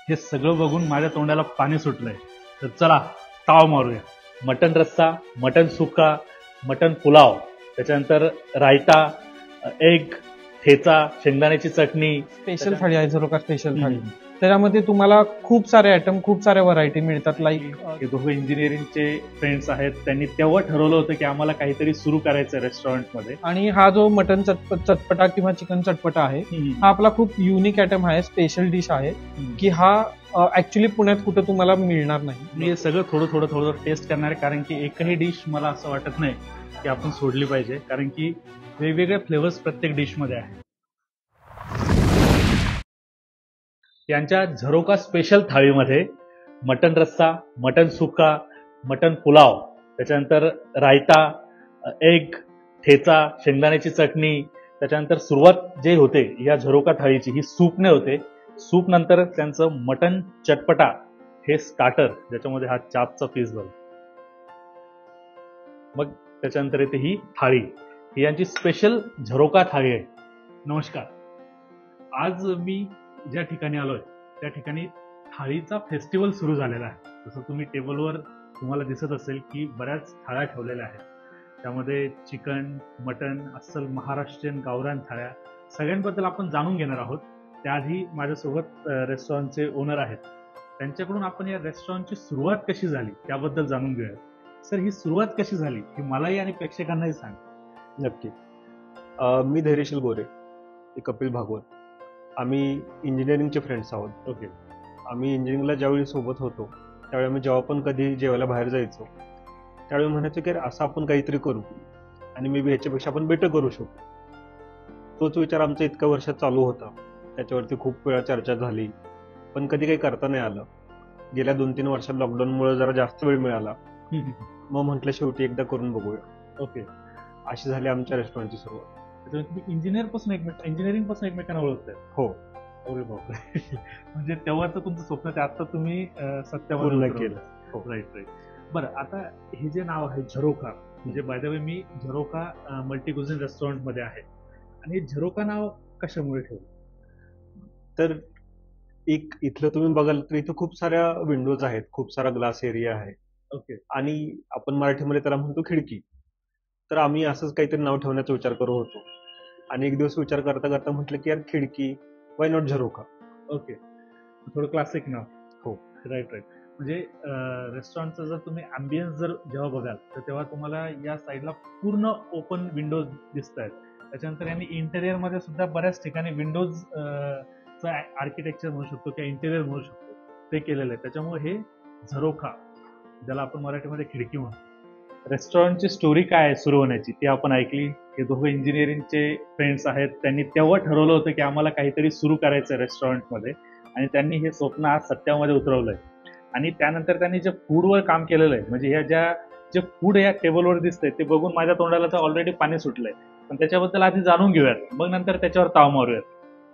हे सगळं बघून माझ्या तोंडाला पाणी सुटलंय. तर चला ताव मारूया. मटन रस्सा, मटन सुक्का, मटन पुलाव, त्याच्यानंतर रायता, एग, ठेचा, शेंगदाण्याची चटणी. स्पेशल थाळी आहे झरोका स्पेशल थाळी. त्याच्यामध्ये तुम्हाला खूप सारे आयटम, खूप साऱ्या व्हरायटी मिळतात. लाईक हे दोघं इंजिनिअरिंगचे फ्रेंड्स आहेत. त्यांनी तेव्हा ठरवलं होतं की आम्हाला काहीतरी सुरू करायचं रेस्टॉरंटमध्ये. आणि हा जो मटन चटपटा किंवा चिकन चटपटा आहे, हा आपला खूप युनिक आयटम आहे, स्पेशल डिश आहे की हा ऍक्च्युली पुण्यात कुठं तुम्हाला मिळणार नाही. मी हे सगळं थोडं थोडं टेस्ट करणार आहे, कारण की एकही डिश मला असं वाटत नाही की आपण सोडली पाहिजे, कारण की वेगवेगळे फ्लेवर्स प्रत्येक डिशमध्ये आहे. यांच्या झरोका स्पेशल थाळीमध्ये मटन रस्सा, मटन सुक्का, मटन पुलाव, त्याच्यानंतर रायता, एग, ठेचा, शेंगदाण्याची चटणी. त्याच्यानंतर सुरुवात जे होते या झरोका थाळीची ही सूपने होते. सूप नंतर त्यांचं मटन चटपटा हे स्टार्टर, ज्याच्यामध्ये हा चापचा पीस बघ. मग त्याच्यानंतर येते ही थाळी. ही यांची स्पेशल झरोका थाळी आहे. नमस्कार. आज मी ज्या ठिकाणी आलोय त्या ठिकाणी थाळीचा फेस्टिवल सुरू झालेला आहे. जसं तुम्ही टेबलवर तुम्हाला दिसत असेल की बऱ्याच थाळ्या ठेवलेल्या आहेत. त्यामध्ये चिकन, मटन, अस्सल महाराष्ट्रीयन गावरान थाळ्या, सगळ्यांबद्दल आपण जाणून घेणार आहोत. त्याआधी माझ्यासोबत रेस्टॉरंटचे ओनर आहेत. त्यांच्याकडून आपण या रेस्टॉरंटची सुरुवात कशी झाली त्याबद्दल जाणून घेऊया. सर, ही सुरुवात कशी झाली ही मलाही आणि प्रेक्षकांनाही सांग. नक्की. मी धैर्यशील गोरे, कपिल भागवत. आम्ही इंजिनिअरिंगचे फ्रेंड्स आहोत. ओके. आम्ही इंजिनिअरिंगला ज्यावेळी सोबत होतो त्यावेळी आम्ही जेव्हा पण कधी जेवायला बाहेर जायचो त्यावेळी म्हणायचो की असं आपण काहीतरी करू आणि मी ह्याच्यापेक्षा आपण बेटर करू शकतो. तोच विचार आमचा इतक्या वर्षात चालू होता. त्याच्यावरती खूप वेळा चर्चा झाली, पण कधी काही करता नाही आलं. गेल्या 2-3 वर्षात लॉकडाऊनमुळे जरा जास्त वेळ मिळाला. मग म्हटलं शेवटी एकदा करून बघूया. ओके. अशी झाली आमच्या रेस्टॉरंटची सुरुवात. तुम्ही इंजिनिअरिंग पासून एकमेकांना ओळखताय? हो. अरे बापरे. म्हणजे तेव्हाचं तुमचं स्वप्न ते आता तुम्ही सत्यावर पूर्ण केलं. हो, राईट. बरं, आता हे जे नाव आहे झरोका, म्हणजे बाय द वे मी झरोका मल्टी क्युझिन रेस्टॉरंट मध्ये आहे, आणि हे झरोका नाव कशामुळे ठेवलं? तर एक इथलं तुम्ही बघाल तर इथं खूप साऱ्या विंडोज आहेत, खूप सारा ग्लास एरिया आहे. ओके. आणि आपण मराठीमध्ये त्याला म्हणतो खिडकी. तर आम्ही असंच काहीतरी नाव ठेवण्याचा विचार करत होतो आणि एक दिवस विचार करता करता म्हटलं की यार खिडकी, वाय नॉट झरोका. ओके. थोडं क्लासिक नाव. हो. राईट. म्हणजे रेस्टॉरंटचा जर तुम्ही अँबियन्स जर जेव्हा बघाल तर तेव्हा तुम्हाला या साईडला पूर्ण ओपन विंडोज दिसत आहेत. त्याच्यानंतर यांनी इंटेरियर मध्ये सुद्धा बऱ्याच ठिकाणी विंडोज आर्किटेक्चर म्हणू शकतो किंवा इंटेरियर म्हणू शकतो ते केलेलं आहे. त्याच्यामुळे हे झरोखा, ज्याला आपण मराठीमध्ये खिडकी म्हणतो. रेस्टॉरंटची स्टोरी काय आहे सुरू होण्याची ती आपण ऐकली. हे दोघं इंजिनिअरिंगचे फ्रेंड्स आहेत. त्यांनी तेव्हा ठरवलं होतं की आम्हाला काहीतरी सुरू करायचं रेस्टॉरंटमध्ये, आणि त्यांनी हे स्वप्न आज सत्यामध्ये उतरवलंय. आणि त्यानंतर त्यांनी जे फूडवर काम केलेलं आहे, म्हणजे ह्या जे फूड या टेबलवर दिसतंय ते बघून माझ्या तोंडाला तर ऑलरेडी पाणी सुटलंय. पण त्याच्याबद्दल आधी जाणून घेऊयात, मग नंतर त्याच्यावर ताव मारूयात.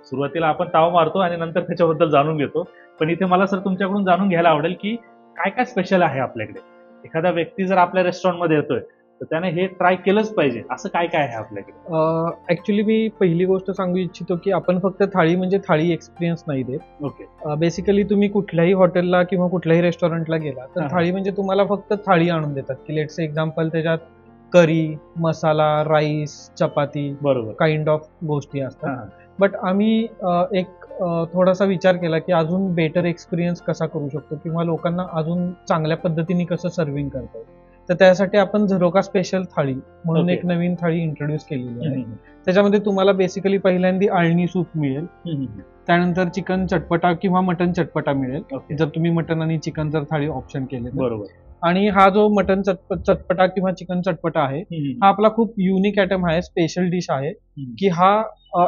सुरुवातीला आपण ताव मारतो आणि नंतर त्याच्याबद्दल जाणून घेतो. पण इथे मला सर तुमच्याकडून जाणून घ्यायला आवडेल की काय काय स्पेशल आहे आपल्याकडे. एखादा व्यक्ती जर आपल्या रेस्टॉरंटमध्ये येतोय तर त्याने हे ट्राय केलंच पाहिजे, असं काय काय आहे आपल्याकडे? ऍक्च्युली मी पहिली गोष्ट सांगू इच्छितो की आपण फक्त थाळी म्हणजे थाळी एक्सपिरियन्स नाही देत. ओके. बेसिकली तुम्ही कुठल्याही हॉटेलला किंवा कुठल्याही रेस्टॉरंटला गेला तर थाळी म्हणजे तुम्हाला फक्त थाळी आणून देतात की लेट्स एक्झाम्पल त्याच्यात करी, मसाला, राईस, चपाती, बरोबर, काइंड ऑफ गोष्टी असतात. बट आम्ही एक थोडासा विचार केला की अजून बेटर एक्सपिरियन्स कसा करू शकतो किंवा लोकांना अजून चांगल्या पद्धतीने कसं सर्व्हिंग करता येईल. तर त्यासाठी आपण झरोका स्पेशल थाळी म्हणून एक नवीन थाळी इंट्रोड्यूस केलेली आहे. त्याच्यामध्ये तुम्हाला बेसिकली पहिल्यांदा आळणी सूप मिळेल, त्यानंतर चिकन चटपटा किंवा मटन चटपटा मिळेल जर तुम्ही मटन आणि चिकन जर थाळी ऑप्शन केले. बरोबर. आणि हा जो मटन चटपटा किंवा चिकन चटपटा आहे, हा आपला खूप युनिक आयटम आहे, स्पेशल डिश आहे की हा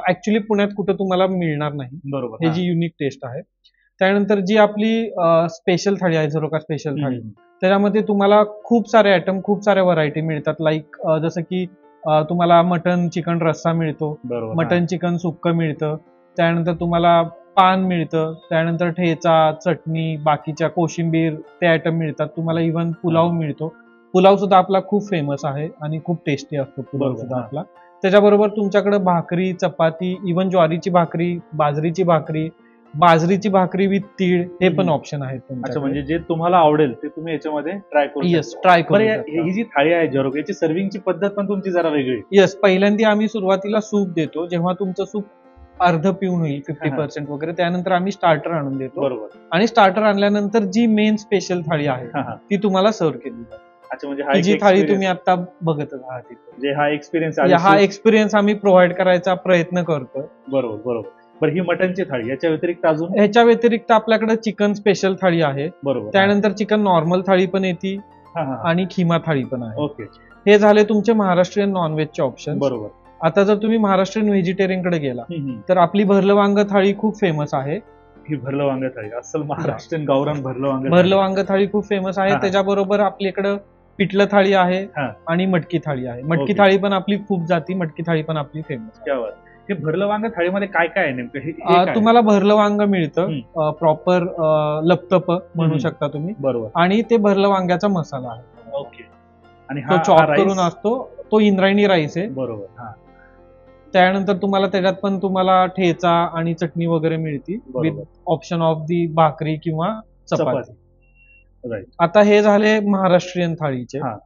ऍक्च्युली पुण्यात कुठं तुम्हाला मिळणार नाही. बरोबर. हे जी युनिक टेस्ट आहे. त्यानंतर जी आपली स्पेशल थाळी आहे झरोका स्पेशल थाळी, त्याच्यामध्ये तुम्हाला खूप सारे आयटम, खूप साऱ्या व्हरायटी मिळतात. लाईक जसं की तुम्हाला मटन चिकन रस्सा मिळतो, मटन चिकन सुक्क मिळतं, त्यानंतर तुम्हाला पान मिळतं, त्यानंतर ठेचा, चटणी, बाकीच्या कोशिंबीर ते आयटम मिळतात. तुम्हाला इव्हन पुलाव मिळतो. पुलाव सुद्धा आपला खूप फेमस आहे आणि खूप टेस्टी असतो पुलाव सुद्धा आपला. त्याच्याबरोबर तुमच्याकडे भाकरी, चपाती, इव्हन ज्वारीची भाकरी, बाजरीची भाकरी, बाजरीची भाकरी विथ तीळ हे पण हम्म. ऑप्शन आहेत अच्छा, तुमच्याकडे. म्हणजे जे तुम्हाला आवडेल ते तुम्ही याच्यामध्ये ट्राय करू येस, शकता. ट्राय बरं, करू ही जी थाळी आहे झरोका, याची सर्व्हिंगची पद्धत पण तुमची जरा वेगळी आहे. येस, पहिल्यांदा आम्ही सुरुवातीला सूप देतो. जेव्हा तुमचं सूप अर्ध पिऊन होईल 50% वगैरे, त्यानंतर आम्ही स्टार्टर आणून देतो. बरोबर. आणि स्टार्टर आणल्यानंतर जी मेन स्पेशल थाळी आहे हा, हा. ती तुम्हाला सर्व केली जाते. अच्छा, म्हणजे हा ही एक जी थाळी experience- तुम्ही आता बघतच आहात इथे. म्हणजे हा एक्सपिरियन्स हा एक्सपिरियन्स आम्ही प्रोव्हाइड करायचा प्रयत्न करतो. बरोबर बरोबर. बरं, ही मटनची थाळी, याच्या व्यतिरिक्त अजून? ह्याच्या व्यतिरिक्त आपल्याकडे चिकन स्पेशल थाळी आहे. बरोबर. त्यानंतर चिकन नॉर्मल थाळी पण येते हा, हा, हा. आणि खिमा थाळी पण आहे. ओके. हे झाले तुमचे महाराष्ट्रीयन नॉनव्हेजचे ऑप्शन. बरोबर. आता जर तुम्ही महाराष्ट्रीयन व्हेजिटेरियन कडे गेला हम्म. तर आपली भरलं वांग थाळी खूप फेमस आहे. ही भरलं वांग थाळी, अस्सल महाराष्ट्रीयन गावरान भरलं वांग भरलं वांग थाळी खूप फेमस आहे. हा. त्याच्याबरोबर आपल्याकडं पिठलं थाळी आहे हा. आणि मटकी थाळी आहे. मटकी ओके. थाळी पण आपली खूप जाती, मटकी थाळी पण आपली फेमस. क्या बात. हे भरलं वांग थाळीमध्ये काय काय आहे नेमकं? हे काय आहे? तुम्हाला भरलं वांग मिळतं, प्रॉपर लपतप म्हणू हम्म. शकता तुम्ही, बरोबर. आणि ते भरलं वांग्याचा मसाला आहे. ओके. आणि तो हा चॉप rice? करून असतो, तो इंद्रायणी राईस आहे. बरोबर. हा. त्यानंतर तुम्हाला त्याच्यात पण तुम्हाला ठेचा आणि चटणी वगैरे मिळते बरोबर. विथ ऑप्शन ऑफ दी भाकरी किंवा चपाती. चपाती. राईट. आता हे झाले महाराष्ट्रीयन थाळीचे. हा.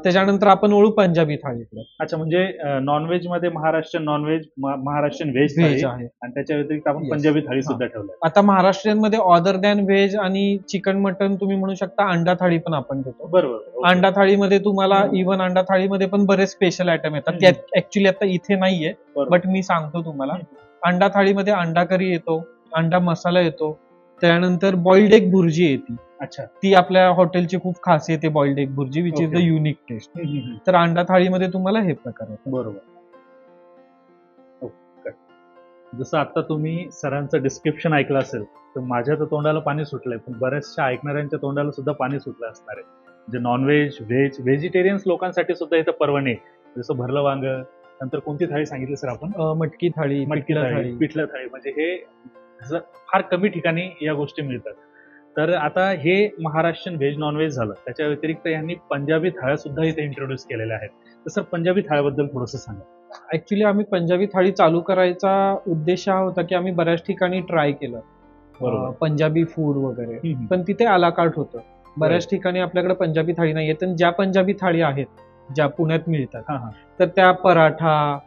त्याच्यानंतर आपण वळू पंजाबी थाळीकडे. अच्छा, म्हणजे नॉनव्हेज मध्ये महाराष्ट्रीयन नॉनव्हेज, महाराष्ट्रीयन व्हेज थाळी, व्हेज आहे. आणि त्याच्या व्यतिरिक्त आपण Yes. पंजाबी थाळी सुद्धा ठेवल्या. आता महाराष्ट्रीयन मध्ये ऑदर दॅन व्हेज आणि चिकन मटन तुम्ही म्हणू शकता अंडा थाळी पण आपण देतो. बरोबर. ओके. अंडा थाळीमध्ये तुम्हाला इव्हन अंडा थाळीमध्ये पण बरेच स्पेशल आयटम येतात. हम्म. त्यात ऍक्च्युली आता इथे नाहीये, बरोबर. बट मी सांगतो तुम्हाला. अंडा थाळीमध्ये अंडा करी येतो, अंडा मसाला येतो, त्यानंतर बॉइल्ड एग भुर्जी येते. अच्छा. ती आपल्या हॉटेलची खूप खासियत आहे boiled egg bhurji, which is the Okay. Unique taste. तर अंडा थाळीमध्ये तुम्हाला हे प्रकार येतात. बरोबर. ओके. जसं आता तुम्ही सरांचं डिस्क्रिप्शन ऐकलं असेल तर माझ्या तर तोंडाला पाणी सुटलंय, पण बऱ्याचशा ऐकणाऱ्यांच्या तोंडाला सुद्धा पाणी सुटलं असणार आहे. म्हणजे नॉनव्हेज, व्हेज, व्हेजिटेरियन्स लोकांसाठी सुद्धा इथं पर्वणी आहे. जसं भरलं वांग, नंतर कोणती थाळी सांगितली सर आपण? मटकी थाळी, मटकी पिठलं थाळी, थाळी. पिठलं थाळी, म्हणजे हे असं फार कमी ठिकाणी या गोष्टी मिळतात. तर आता हे महाराष्ट्रीयन व्हेज नॉनव्हेज झालं, त्याच्या व्यतिरिक्त यांनी पंजाबी थाळ्या सुद्धा इथे इंट्रोड्यूस केलेल्या आहेत. तर सर पंजाबी थाळ्याबद्दल थोडंसं सांगा. ऍक्च्युली आम्ही पंजाबी थाळी चालू करायचा उद्देश हा होता की आम्ही बऱ्याच ठिकाणी ट्राय केलं बरोबर. पंजाबी फूड वगैरे, हम्म. पण तिथे आलाकार्ट होतं. बऱ्याच ठिकाणी आपल्याकडे पंजाबी थाळी नाही येत, आणि ज्या पंजाबी थाळी आहेत ज्या पुण्यात मिळतात हा, हा. तर त्या पराठा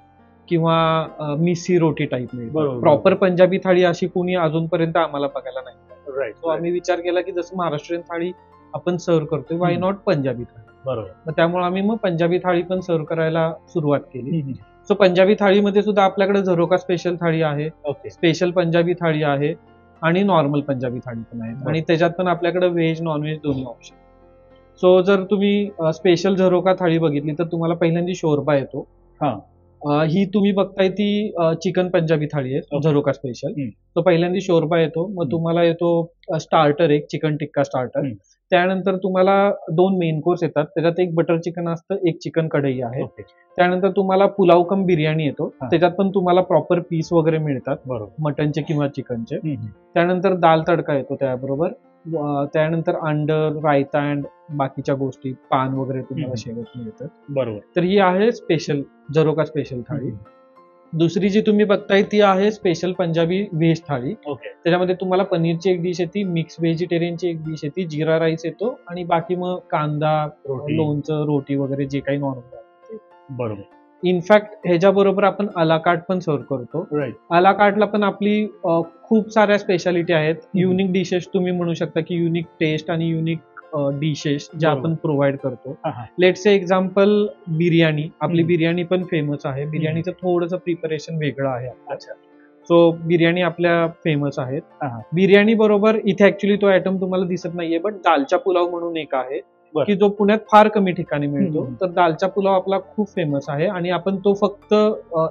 किंवा मिसी रोटी टाईप मिळतात. बरोबर. प्रॉपर पंजाबी थाळी अशी कोणी अजूनपर्यंत आम्हाला बघायला नाही. राईट. सो आम्ही विचार केला की जसं महाराष्ट्रीयन थाळी आपण सर्व करतोय, वाय नॉट पंजाबी थाळी. बरोबर. मग त्यामुळे आम्ही पंजाबी थाळी पण सर्व करायला सुरुवात केली. सो पंजाबी थाळीमध्ये सुद्धा आपल्याकडे झरोका स्पेशल थाळी आहे, ओके. स्पेशल पंजाबी थाळी आहे आणि नॉर्मल पंजाबी थाळी पण आहे. बरं. आणि त्याच्यात पण आपल्याकडे व्हेज नॉनव्हेज दोन्ही ऑप्शन. सो जर तुम्ही स्पेशल झरोका थाळी बघितली तर तुम्हाला पहिल्यांदा शोरबा येतो. हा. ही तुम्ही बघताय ती चिकन पंजाबी थाळी आहे, Okay. झरोका स्पेशल. हम्म. तो पहिल्यांदा शोरबा येतो, मग तुम्हाला येतो स्टार्टर एक चिकन टिक्का स्टार्टर. हम्म. त्यानंतर तुम्हाला 2 मेन कोर्स येतात, त्याच्यात एक बटर चिकन असतं, एक चिकन कढई आहे. ओके. त्यानंतर तुम्हाला पुलाव कम बिर्याणी येतो, हा. त्याच्यात पण तुम्हाला प्रॉपर पीस वगैरे मिळतात बरोबर. मटनचे किंवा चिकनचे. हम्म. त्यानंतर दाल तडका येतो त्याबरोबर. त्यानंतर अंड, रायता अँड बाकीच्या गोष्टी, पान वगैरे तुम्हाला शेवट मिळतात. बरोबर. तर ही आहे स्पेशल झरोका स्पेशल थाळी. दुसरी जी तुम्ही बघताय ती आहे स्पेशल पंजाबी व्हेज थाळी. ओके. त्याच्यामध्ये तुम्हाला पनीरची एक डिश येते, मिक्स व्हेजिटेरियनची एक डिश येते, जिरा राईस येतो, आणि बाकी मग कांदा, रोटी. लोणचं, रोटी वगैरे जे काही नॉर्मल. बरोबर. इनफॅक्ट ह्याच्याबरोबर आपण अलाकार्ट पण सर्व करतो. राईट. अलाकार्टला पण आपली खूप साऱ्या स्पेशालिटी आहेत. युनिक डिशेस तुम्ही म्हणू शकता की युनिक टेस्ट आणि युनिक डिशेस ज्या बरोबर. आपण प्रोव्हाइड करतो. हा, हा. Let's say example biryani. आपली हम्म. बिर्याणी पण फेमस आहे. बिर्याणीचं थोडंसं प्रिपरेशन वेगळं आहे. अच्छा. सो बिर्याणी आपल्या फेमस आहेत. हा, हा. बिर्याणी बरोबर इथे ऍक्च्युली तो आयटम तुम्हाला दिसत नाहीये, बट दालचा पुलाव म्हणून एक आहे बरं. की जो पुण्यात फार कमी ठिकाणी मिळतो. हम्म. तर दालचा पुलाव आपला खूप फेमस आहे आणि आपण तो फक्त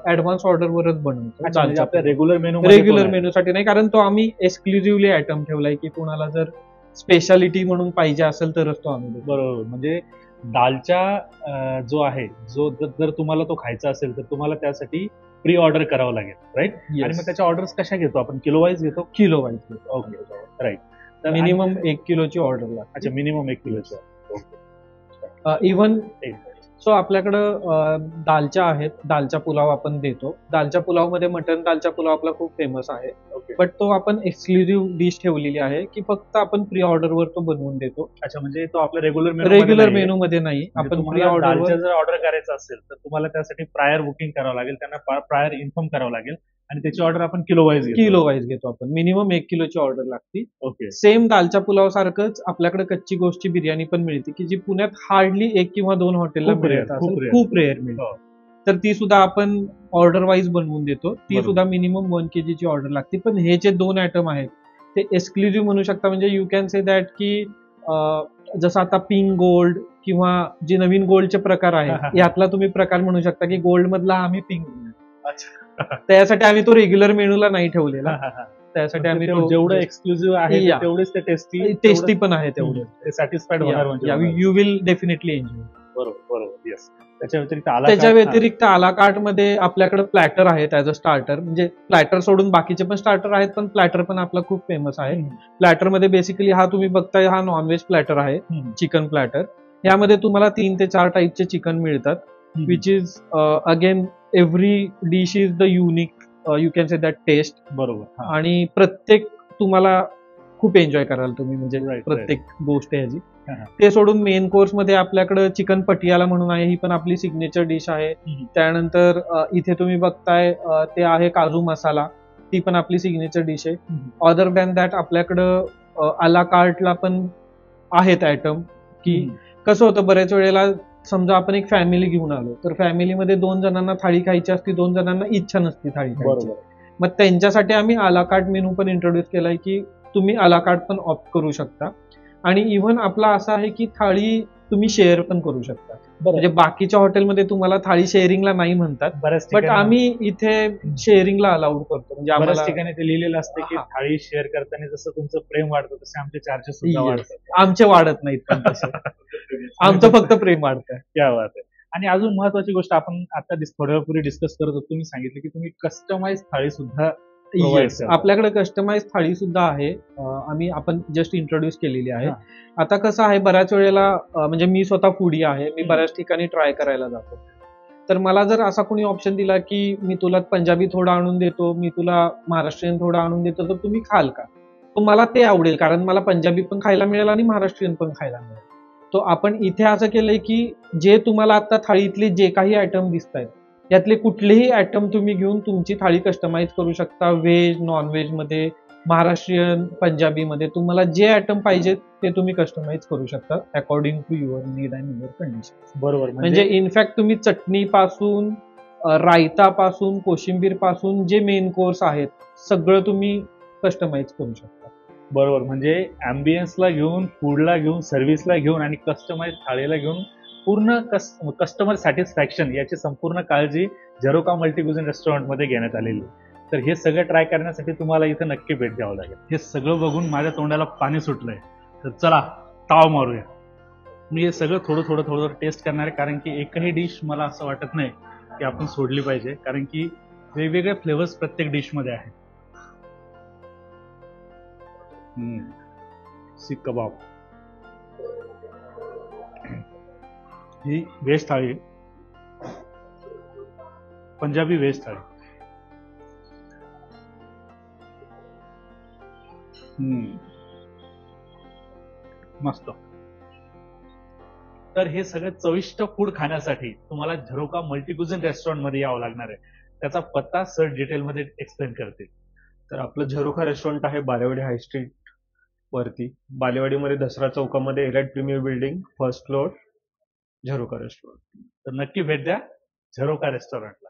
ऍडव्हान्स ऑर्डरवरच बनवतो. अच्छा, म्हणजे आपल्या दालचा रेग्युलर मेनू रेग्युलर मेनूसाठी नाही, कारण तो आम्ही एक्सक्लुझिव्हली आयटम ठेवलाय की कोणाला जर स्पेशालिटी म्हणून पाहिजे असेल तरच तो आम्ही देतो. बरोबर. म्हणजे दालचा जो आहे, जो जर तुम्हाला तो खायचा असेल तर तुम्हाला त्यासाठी प्री ऑर्डर करावं लागेल, राईट? आणि मग त्याच्या ऑर्डर्स कशा घेतो आपण? किलो वाईज घेतो? Kilo wise okay. राईट. तर मिनिमम 1 किलोची ऑर्डर लागते. अच्छा, मिनिमम 1 किलोची. इव्हन सो आपल्याकडं दालच्या आहेत, दालच्या पुलाव आपण देतो. दालच्या पुलावमध्ये मटन दालच्या पुलाव आपला खूप फेमस आहे. ओके. बट तो आपण एक्सक्लुझिव्ह डिश ठेवलेली आहे की फक्त आपण प्री ऑर्डरवर तो बनवून देतो. अच्छा, म्हणजे तो आपल्या रेग्युलर रेग्युलर मेनू मध्ये नाही, म्हणजे आपण प्री तुम्हाला दालच्या ऑर्डरवर जर ऑर्डर करायचं असेल तर तुम्हाला त्यासाठी प्रायर बुकिंग करावं लागेल, त्यांना प्रायर इन्फॉर्म करावं लागेल आणि त्याची ऑर्डर आपण किलो वाईज घेतो. किलो वाईज घेतो आपण. मिनिमम 1 किलोची ऑर्डर लागते. ओके. सेम दालच्या पुलाव सारखंच आपल्याकडे कच्ची गोष्टची बिर्याणी पण मिळते की जी पुण्यात हार्डली 1 किंवा 2 हॉटेलला खूप rare, मिळत खूप असेल. rare. खूप रेअर मिळते. हो. तर ती सुद्धा आपण ऑर्डर वाईज बनवून देतो. ती बरोबर. सुद्धा मिनिमम 1 केजीची ऑर्डर लागते. पण हे जे 2 आयटम आहेत ते एक्सक्लुझिव्ह म्हणू शकता. म्हणजे यू कॅन से दॅट की जसं आता पिंक गोल्ड किंवा जे नवीन गोल्डचे प्रकार आहेत यातला तुम्ही प्रकार म्हणू शकता की गोल्ड मधला आम्ही पिंक. अच्छा. त्यासाठी आम्ही तो रेग्युलर मेनूला नाही ठेवलेला. त्यासाठी आम्ही म्हणजे जेवढं एक्सक्लुझिव्ह आहे Yeah. तेवढेच ते टेस्टी टेस्टी पण आहे तेवढं. ते सॅटिस्फाईड होणार म्हणजे यू विल डेफिनेटली एन्जॉय. बरोबर येस. त्याच्या व्यतिरिक्त आला त्याच्या व्यतिरिक्त आला कार्ट मध्ये आपल्याकडे प्लॅटर आहेत ऍज अ स्टार्टर. म्हणजे प्लॅटर सोडून बाकीचे पण स्टार्टर आहेत, पण प्लॅटर पण आपला खूप फेमस आहे. प्लॅटर मध्ये बेसिकली हा तुम्ही बघताय हा नॉनव्हेज प्लॅटर आहे, चिकन प्लॅटर. यामध्ये तुम्हाला 3 ते 4 टाईपचे चिकन मिळतात, which is again every dish is the unique you can say that taste. बरोबर. आणि प्रत्येक तुम्हाला खूप एन्जॉय कराल तुम्ही, म्हणजे Right, प्रत्येक गोष्ट ह्याची. हा. ते सोडून मेन कोर्स मध्ये आपल्याकडे चिकन पटियाला म्हणून आहे, ही पण आपली सिग्नेचर डिश आहे. त्यानंतर इथे तुम्ही बघताय ते आहे काजू मसाला, ती पण आपली सिग्नेचर डिश आहे. अदर दॅन दॅट आपल्याकडं आला कार्टला पण आहेत आयटम. की कसं होतं बऱ्याच वेळेला समजा आपण एक फॅमिली घेऊन आलो तर फॅमिलीमध्ये 2 जणांना थाळी खायची असती, 2 जणांना इच्छा नसती थाळी खायची. बरोबर. मग त्यांच्यासाठी आम्ही आला कार्ट मेनू पण इंट्रोड्यूस केलाय की तुम्ही आला कार्ट पण ऑप्ट करू शकता. आणि इव्हन आपला असा आहे की थाळी तुम्ही शेअर पण करू शकता. म्हणजे बाकीच्या हॉटेलमध्ये तुम्हाला थाळी शेअरिंगला नाही म्हणतात, बऱ्याच बट ठिकाणी आम्ही इथे शेअरिंगला अलाउड करतो. म्हणजे बऱ्याच आम्हाला ठिकाणी ते लिहिलेलं असतं की हा. थाळी शेअर करताना जसं तुमचं प्रेम वाढतं तसे आमचे चार्जेस सुद्धा Yes. वाढतात. आमचे वाढत नाहीत पण तसे. आमचं फक्त प्रेम वाढतं. क्या बात आहे. आणि अजून महत्वाची गोष्ट आपण आता थोड्या वेळापूर्वी डिस्कस करत होतो, तुम्ही सांगितलं की तुम्ही कस्टमाइज थाळी सुद्धा provide Yes. करता. आपल्याकडे कस्टमाइज थाळी सुद्धा आहे. आपण जस्ट इंट्रोड्यूस केलेली आहे. आता कसं आहे बऱ्याच वेळेला म्हणजे मी स्वतः फूडी आहे, मी बऱ्याच ठिकाणी ट्राय करायला जातो. तर मला जर असा कोणी ऑप्शन दिला की मी तुला पंजाबी थोडं आणून देतो, मी तुला महाराष्ट्रीयन थोडं आणून देतो, तर तुम्ही खाल का? तर मला ते आवडेल, कारण मला पंजाबी पण खायला मिळेल आणि महाराष्ट्रीयन पण खायला मिळेल. तो आपण इथे असं केलंय की जे तुम्हाला आता थाळीतले जे काही आयटम दिसत आहेत यातले कुठलेही आयटम तुम्ही घेऊन तुमची थाळी कस्टमाइज करू शकता. व्हेज, नॉन व्हेज मध्ये, महाराष्ट्रीयन, पंजाबीमध्ये तुम्हाला जे आयटम पाहिजे ते तुम्ही कस्टमाइज करू शकता according to your need and your condition. बरोबर. म्हणजे इनफॅक्ट तुम्ही चटणीपासून, रायतापासून, कोशिंबीर पासून जे मेन कोर्स आहेत सगळं तुम्ही कस्टमाइज करू शकता. बरोबर. म्हणजे अँबियन्सला घेऊन, फूडला घेऊन, सर्व्हिसला घेऊन आणि कस्टमाइज थाळीला घेऊन पूर्ण कस्टमर सॅटिस्फॅक्शन याची संपूर्ण काळजी झरोका मल्टीक्युझिन रेस्टॉरंटमध्ये घेण्यात आलेली आहे. तर हे सगळं ट्राय करण्यासाठी तुम्हाला इथं नक्की भेट द्यावं लागेल. हे सगळं बघून माझ्या तोंडाला पाणी सुटलंय. तर चला ताव मारूया. मी हे सगळं थोडं टेस्ट करणार आहे, कारण की एकही डिश मला असं वाटत नाही की आपण सोडली पाहिजे, कारण की वेगवेगळे फ्लेवर्स प्रत्येक डिशमध्ये आहेत. सीख कबाब ही व्हेज थाळी, पंजाबी व्हेज थाळी. मस्त. तर हे सगळं चविष्ट फूड खाण्यासाठी तुम्हाला झरोका मल्टीक्युझिन रेस्टॉरंट मध्ये यावं लागणार आहे. त्याचा पत्ता सर डिटेलमध्ये एक्सप्लेन करतील. तर आपलं झरोका रेस्टॉरंट आहे बालेवाडी हाय स्ट्रीट वरती, बालेवाडीमध्ये दसरा चौकामध्ये elite premier building, first floor, Jharoka restaurant. तर नक्की भेट द्या झरोका रेस्टॉरंट.